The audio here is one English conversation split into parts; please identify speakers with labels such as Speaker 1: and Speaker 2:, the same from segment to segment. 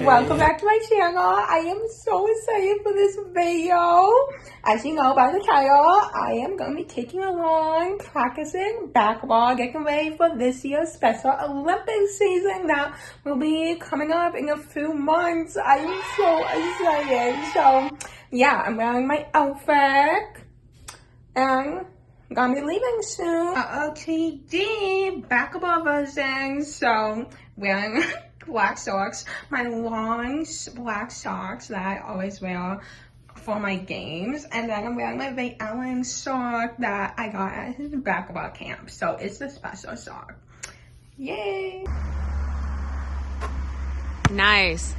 Speaker 1: welcome back to my channel. I am so excited for this video. As you know by the title, I am going to be taking along, practicing basketball, getting ready for this year's Special Olympics season that will be coming up in a few months. I am so excited. So yeah, I'm wearing my outfit and I'm gonna be leaving soon. OTD basketball version. So wearing black socks, my long black socks that I always wear for my games, and then I'm wearing my Ray Allen sock that I got at his basketball camp. So it's a special sock. Yay!
Speaker 2: Nice.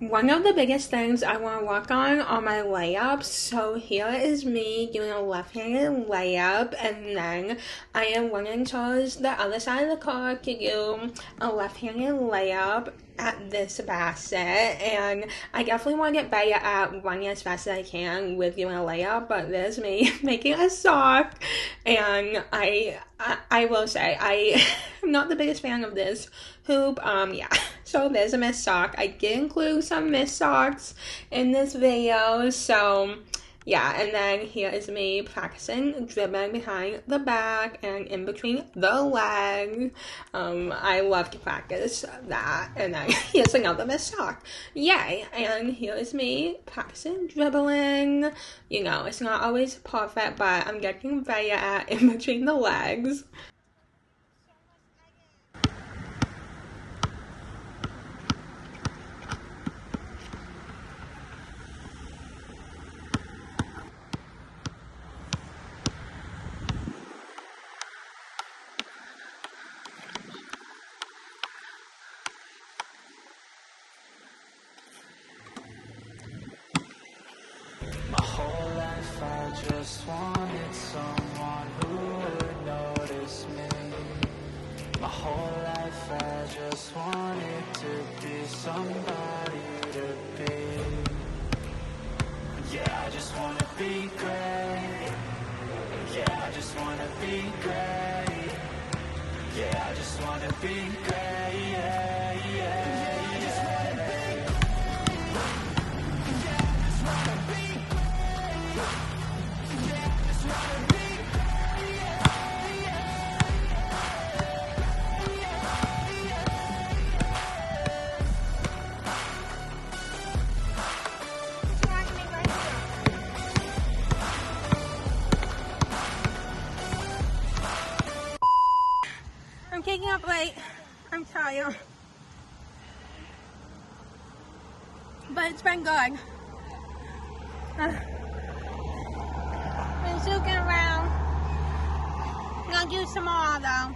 Speaker 1: One of the biggest things I want to work on are my layups. So here is me doing a left-handed layup, and then I am running towards the other side of the court to do a left-handed layup at this basket. And I definitely want to get better at running as fast as I can with doing a layup, but there's me making a sock. And I will say I am not the biggest fan of this hoop. Yeah, so there's a missed sock. I did include some missed socks in this video, so yeah. And then here is me practicing dribbling behind the back and in between the legs. I love to practice that. And then here's another missed sock. Yay. And here is me practicing dribbling. You know, it's not always perfect, but I'm getting better at in between the legs.
Speaker 3: My whole life I just wanted someone who would notice me. My whole life I just wanted to be somebody to be. Yeah, I just wanna be great. Yeah, I just wanna be great. Yeah, I just wanna be great. Yeah, yeah, I just wanna be great. Yeah, I just wanna be great.
Speaker 1: I'm taking up late. I'm tired. But it's been good. Been zooking around. I'm gonna do some more though.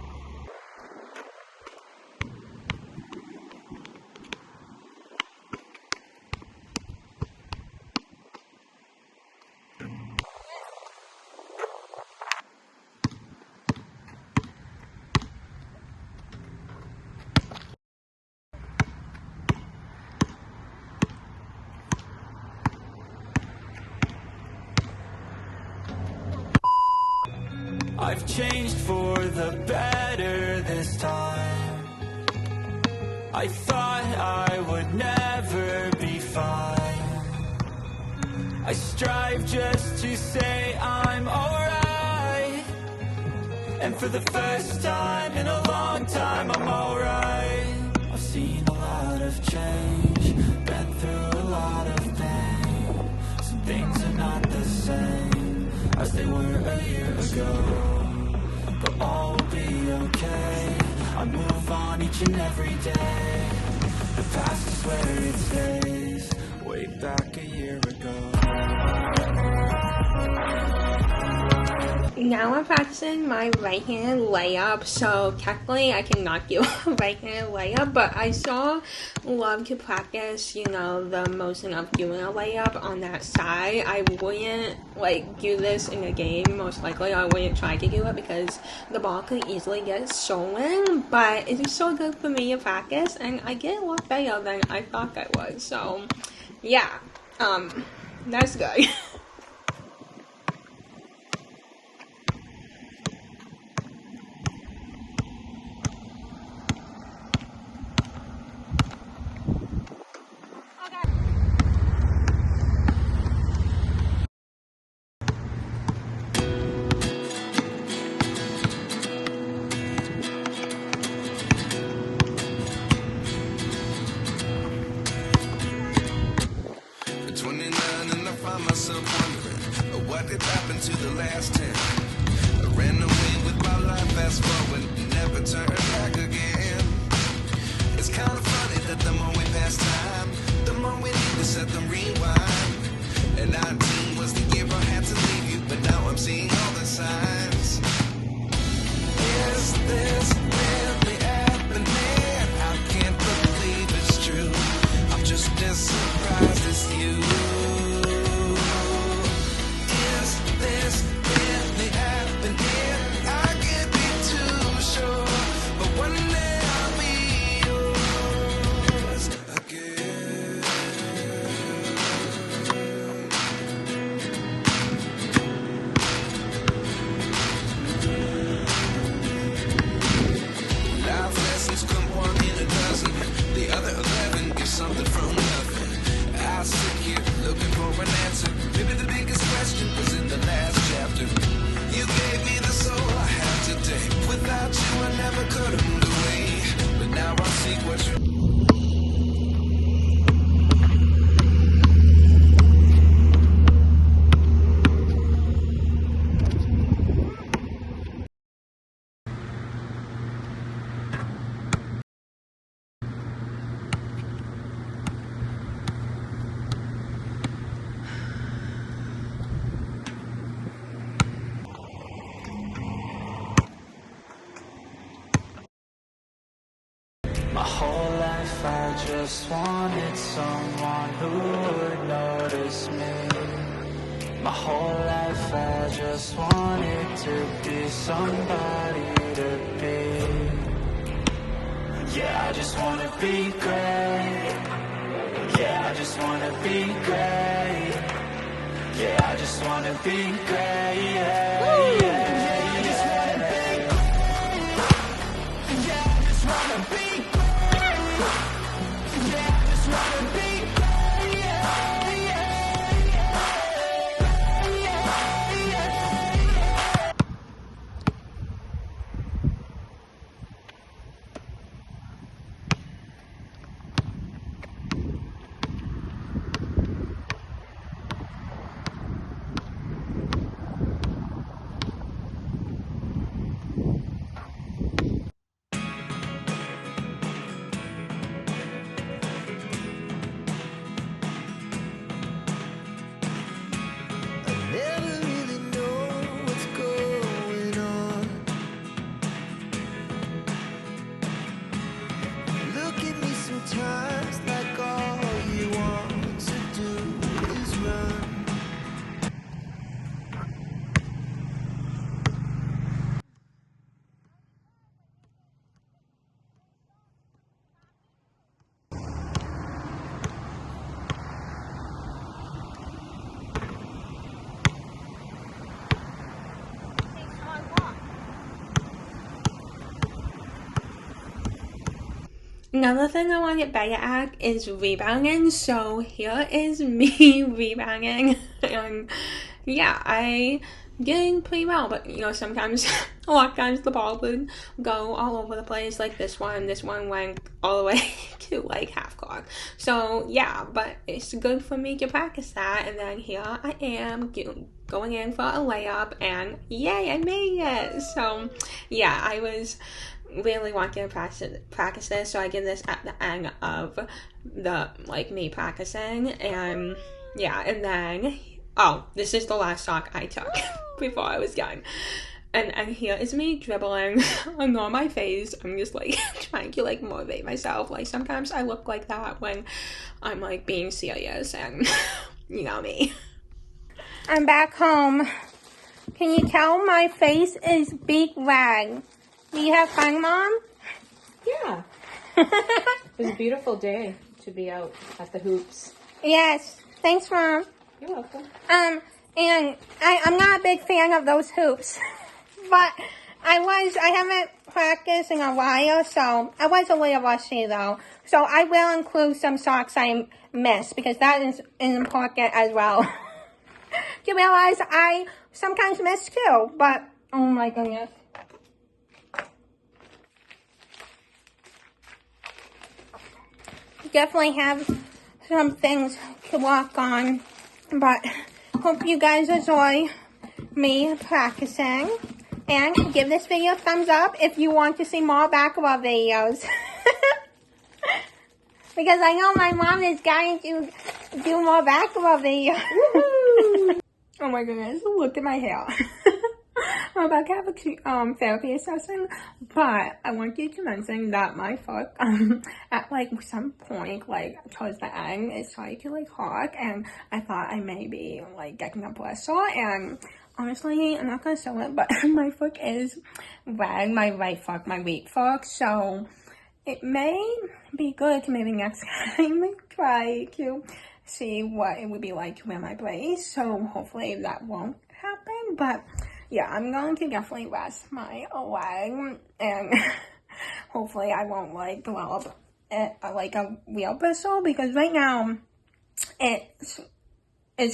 Speaker 3: I've changed for the better this time. I thought I would never be fine. I strive just to say I'm alright, and for the first time in a long time I'm alright. I've seen a lot of change, been through a lot of pain. Some things are not the same as they were a year ago, but all will be okay. I move on each and every day. The past is where it stays, way back a year ago.
Speaker 1: Now I'm practicing my right-handed layup, so technically I cannot do a right-handed layup, but I still love to practice, the motion of doing a layup on that side. I wouldn't, do this in a game, most likely. I wouldn't try to do it because the ball could easily get stolen, but it is so good for me to practice, and I get a lot better than I thought I would, so, yeah, that's good.
Speaker 2: Myself wondering what did happen to the last 10. I ran away with my life, fast forward, never turn back again. It's kind of funny that the more we pass time, the more we need to set them rewind. And 19 was the year I had to leave you, but now I'm seeing all the signs. Is this really happening? I can't believe it's true. I'm just as surprised as you. This really happening? I can't be too sure, but one day I'll be yours again. Life lessons come one in a dozen. The other 11 get something from nothing. I sit here looking for an answer. Maybe the biggest question was in the last chapter. You gave me the soul I have today. Without you I never could have moved away, but now I see what you.
Speaker 3: My whole life I just wanted someone who would notice me. My whole life I just wanted to be somebody to be. Yeah, I just wanna be great. Yeah, I just wanna be great. Yeah, I just wanna be great. Yeah, yeah.
Speaker 1: Another thing I want to get better at is rebounding, so here is me rebounding, and yeah, I getting pretty well, but you know, sometimes a lot of times the ball would go all over the place, like this one went all the way to like half court. So yeah, but it's good for me to practice that, and then here I am going in for a layup, and yay, I made it. So yeah, I was really wanting to practice this, so I did this at the end of the like me practicing, and yeah, and then this is the last shot I took before I was done. And here is me dribbling on my face. I'm just like trying to like motivate myself. Like sometimes I look like that when I'm like being serious, and you know me. I'm back home. Can you tell my face is big red? Do you have fun, Mom?
Speaker 4: Yeah. It was a beautiful day to be out at the hoops.
Speaker 1: Yes. Thanks, Mom.
Speaker 4: You're welcome.
Speaker 1: And I'm not a big fan of those hoops, but I haven't practiced in a while, so I was a little rusty though. So I will include some socks I missed, because that is important as well. You realize I sometimes miss too, but oh my goodness. Definitely have some things to work on, but hope you guys enjoy me practicing, and give this video a thumbs up if you want to see more basketball videos. Because I know my mom is going to do more basketball videos. Oh my goodness, look at my hair. I'm about to have a therapy session, but I want you to mention that my foot at like some point, like towards the end, is trying to like hurt, and I thought I may be like getting a blister, and honestly, I'm not gonna show it, but my foot is red, my right foot, my weak foot, so it may be good to maybe next time try to see what it would be like to wear my brace, so hopefully that won't happen, but yeah, I'm going to definitely rest my leg, and hopefully I won't like develop like a real bristle, because right now it's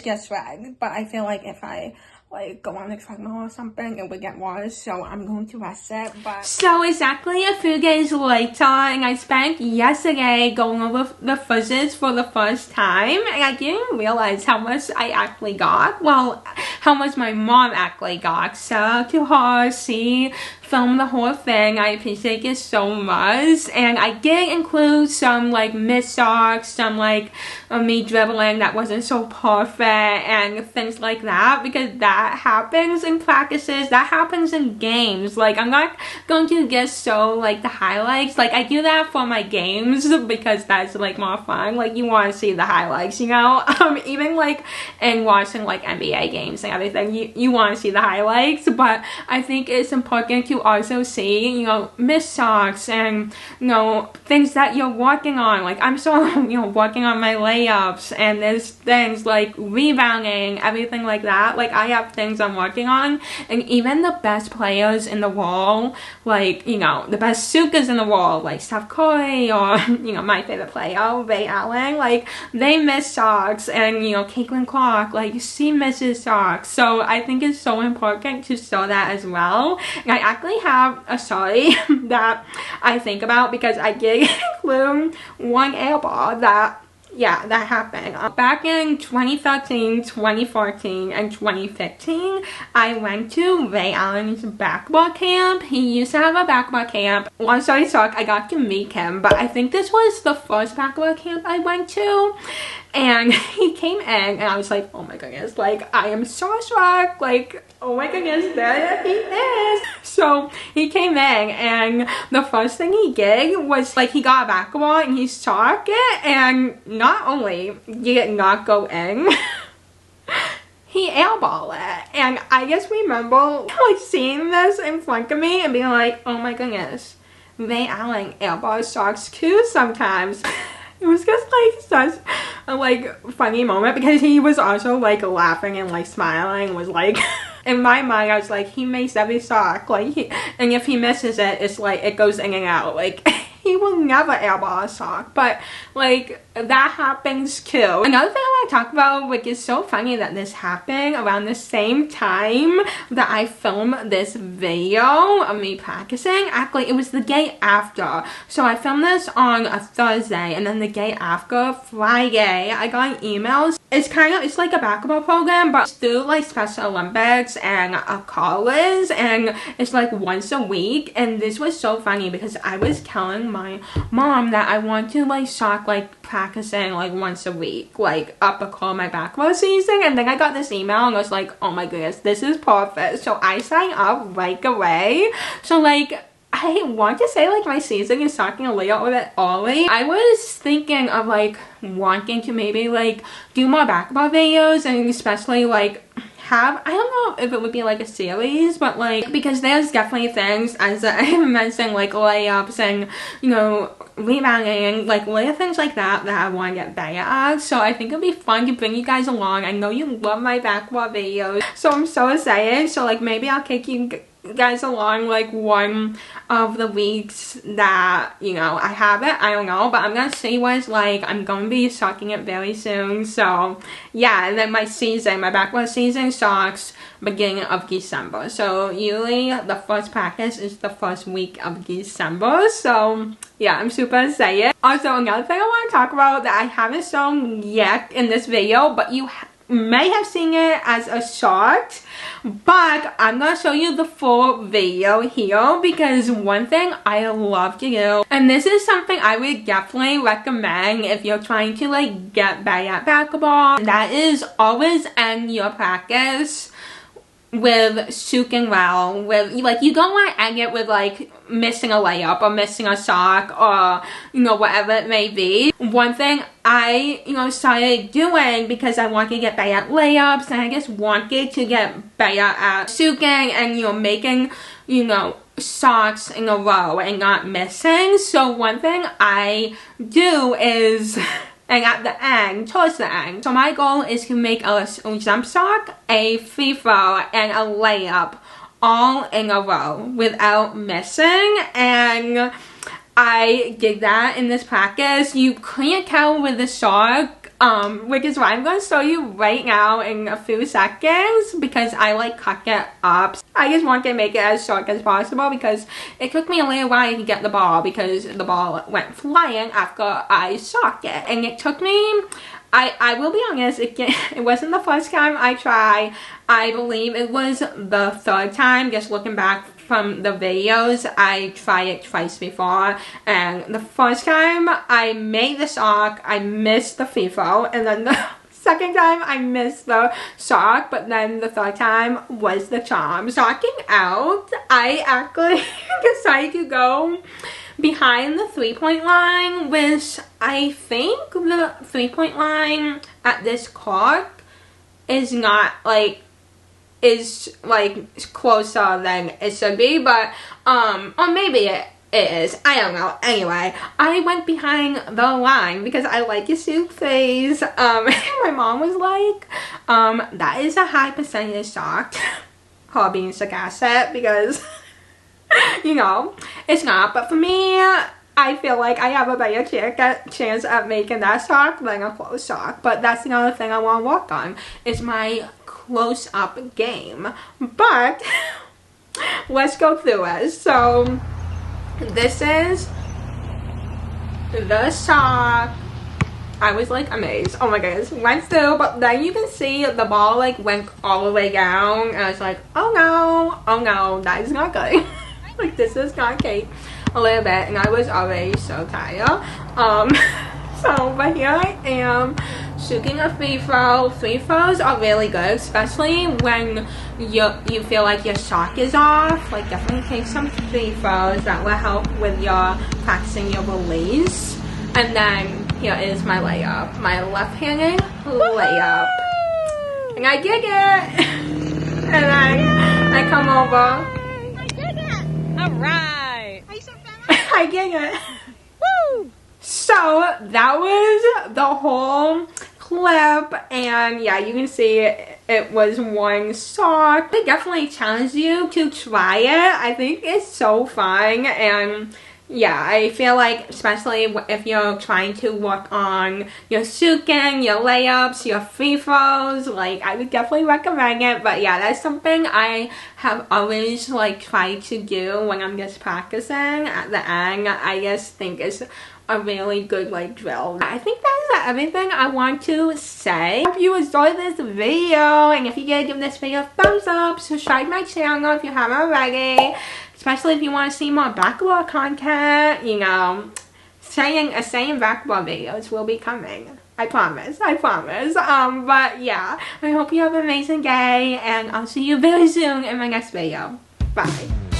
Speaker 1: just red, but I feel like if I like go on the treadmill or something, it would get worse, so I'm going to rest it. But so exactly a few days later, and I spent yesterday going over the fuzzes for the first time, and I didn't realize how much I actually got. Well, how much my mom actually got. So to her, she filmed the whole thing. I appreciate it so much, and I did include some like missed socks, some like me dribbling that wasn't so perfect, and things like that, because that happens in practices, that happens in games. Like I'm not going to just show like the highlights. Like I do that for my games because that's like more fun. Like you want to see the highlights, you know. Even like in watching like NBA games and everything, you want to see the highlights, but I think it's important to also see, you know, missed socks and, you know, things that you're working on. Like I'm still, you know, working on my layups, and there's things like rebounding, everything like that. Like I have things I'm working on, and even the best players in the world, like, you know, the best shooters in the world, like Steph Curry, or, you know, my favorite player, Ray Allen, like they miss socks, and, you know, Caitlin Clark, like she misses socks. So I think it's so important to show that as well. And I actually have a story that I think about, because I did include one air ball that happened. Back in 2013, 2014, and 2015, I went to Ray Allen's basketball camp. He used to have a basketball camp. Long story short, I got to meet him, but I think this was the first basketball camp I went to. And he came in, and I was like, oh my goodness, like, I am so shocked, like, oh my goodness, there he is. So he came in, and the first thing he did was, like, he got a basketball, and he shot it, and not only did it not go in, he airballed it. And I just remember, like, seeing this in front of me and being like, oh my goodness, Ray Allen airballs socks too sometimes. It was just like such a like funny moment, because he was also like laughing and like smiling, was like in my mind I was like, he makes every sock, like and if he misses it, it's like it goes in and out, like he he will never airball a sock, but like that happens too. Another thing I want to talk about, which is so funny that this happened around the same time that I filmed this video of me practicing. Actually, it was the day after. So I filmed this on a Thursday, and then the day after, Friday, I got an email. It's like a basketball program, but it's through like Special Olympics and a college, and it's like once a week. And this was so funny because I was telling my mom that I want to like start like practicing like once a week, like up until my basketball season. And then I got this email and I was like, oh my goodness, this is perfect. So I signed up right away. So like, I want to say like my season is starting a little bit early. I was thinking of like wanting to maybe like do more basketball videos, and especially like have, I don't know if it would be like a series, but like, because there's definitely things, as I mentioned, like layups and, you know, rebounding, like little things like that I want to get better at. So I think it'd be fun to bring you guys along. I know you love my basketball videos, so I'm so excited. So like maybe I'll take you guys along like one of the weeks that, you know, I have it. I don't know, but I'm gonna see what it's like. I'm gonna be starting it very soon. So yeah, and then my basketball season starts beginning of December. So usually the first practice is the first week of December. So yeah, I'm super excited. Also, another thing I want to talk about that I haven't shown yet in this video, but you may have seen it as a short, but I'm gonna show you the full video here, because one thing I love to do, and this is something I would definitely recommend if you're trying to like get better at basketball, that is always end your practice with shooting well. With like, you don't want to end it with like missing a layup or missing a shot or, you know, whatever it may be. One thing I, you know, started doing because I wanted to get better at layups, and I just wanted to get better at shooting and, you know, making, you know, shots in a row and not missing. So one thing I do is and at the end, towards the end, so my goal is to make a jump shot, a free throw, and a layup all in a row without missing. And I did that in this practice. You can't tell with the shot, which is why I'm going to show you right now in a few seconds, because I like cut it up. I just want to make it as short as possible because it took me a little while to get the ball, because the ball went flying after I shot it. And it took me, I will be honest, it wasn't the first time I tried. I believe it was the third time. Just looking back from the videos, I tried it twice before, and the first time I made the shot, I missed the free throw, and then the second time I missed the shot, but then the third time was the charm. Shotting out, I actually decided to go behind the 3-point line, which I think the 3-point line at this court is not like, is like closer than it should be, but or maybe it is, I don't know. Anyway, I went behind the line because I like to shoot threes. My mom was like, that is a high percentage shot. Her being sarcastic, because you know, it's not. But for me, I feel like I have a better chance at making that shot than a close shot. But that's another thing I want to work on, is my close-up game. But let's go through it. So this is the shot. I was like amazed. Oh my goodness, went through, but then you can see the ball like went all the way down, and I was like, oh no, that is not good. Like, this is gonna take a little bit, and I was already so tired. But here I am shooting a free throw. Free throws are really good, especially when you feel like your shot is off. Like, definitely take some free throws. That will help with your practicing your release. And then here is my layup, my left-handed layup, and I did it. And then I come over.
Speaker 4: I did it. All right. Are you so fast?
Speaker 1: I did it. Woo! So that was the whole clip, and yeah, you can see it was one shot. I definitely challenge you to try it. I think it's so fun, and Yeah, I feel like, especially if you're trying to work on your sukin, your layups, your free throws, like, I would definitely recommend it. But yeah, that's something I have always, like, tried to do when I'm just practicing at the end. I just think it's a really good, like, drill. I think that's everything I want to say. Hope you enjoyed this video, and if you did, give this video a thumbs up, subscribe to my channel if you haven't already, especially if you want to see more basketball content. You know, saying basketball videos will be coming. I promise. But yeah, I hope you have an amazing day, and I'll see you very soon in my next video. Bye.